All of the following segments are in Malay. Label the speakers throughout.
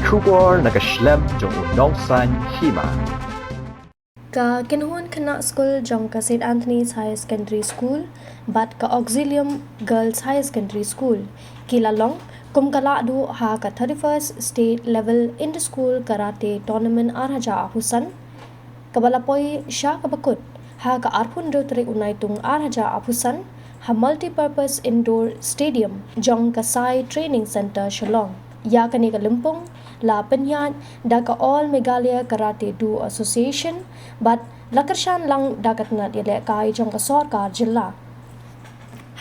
Speaker 1: Kubor nakaslem jong unongsan Hima.
Speaker 2: Ka kinhun kena school jong ka St. Anthony's High Secondary School, bat ka Auxilium Girls High Secondary School. Kilalong kum ka Lahduh ha ka 31st State Level Inter-School Karate Tournament arhaja ahusan. Kabalapoy siya kabakut ha ka arpun rotary unay tung arhaja ahusan ha multi-purpose indoor stadium jong ka Sai Training Center Shillong. Ya kani ka limpong la penyat da ka All Meghalaya Karate Do Association but lakarshan lang dagat na dile kai jong ka sarkar jilla.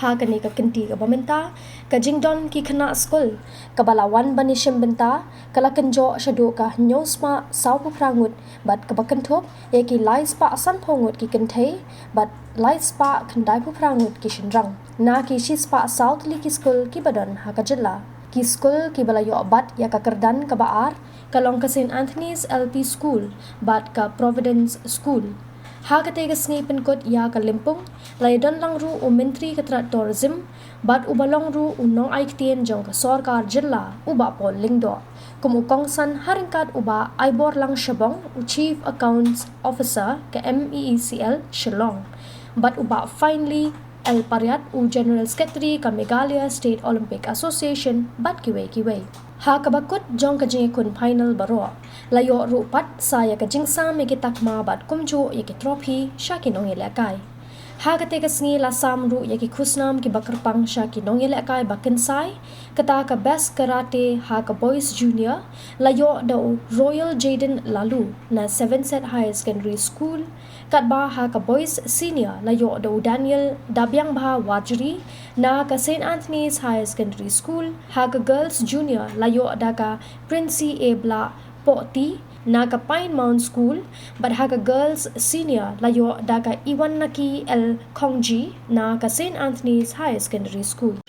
Speaker 2: Ha kani ka kinti ka paminta ka jingdon ki khana school kabalawan banishim benta kala kenjo shadu ka nyosma sau prangut but kabakanthop ye ki laispa asan phongut ki kenthei but laispa khandai prangut ki shinrang na ki shispa south li ki school ki badon ha ka jilla ki school ki balayo bat ya ka kerdan ka baar kalong ka St. Anthony's LP School bat ka Providence School. Ha ka tega snipin kot ya ka limpong laydon lang ru o mentri ka tourism bat ubalong ru unong aiktien jong ka sarkar jilla uba pol lingdo. Kumukong san haringkat uba aibor lang shabong u Chief Accounts Officer ka MEECL Shillong. Bat uba finally El Pariat u General Secretary ka Meghalaya State Olympic Association bat kiwe. Ha kabakut jong ka jing kun final baro. Layo rupat saya ka jing sam ki takma bat kumjo ki trophy shakin ong ilakai. Ha ka teka sngi la sam ru ki khusnam ki bakarpang shakin ong ilakai bakin sai kata ka best karate ha ka boys junior layo da Royal Jaden Lalu na 7 set high secondary school katba ha ka boys senior layo da Daniel Dabyang Bha Wajri na ka St. Anthony's High Secondary School ha ka girls junior layo da ka Princey Ebla Poti na ka Pine Mount School but ha ka girls senior layo da ka Iwan Naki El Kongji na ka St. Anthony's High Secondary School.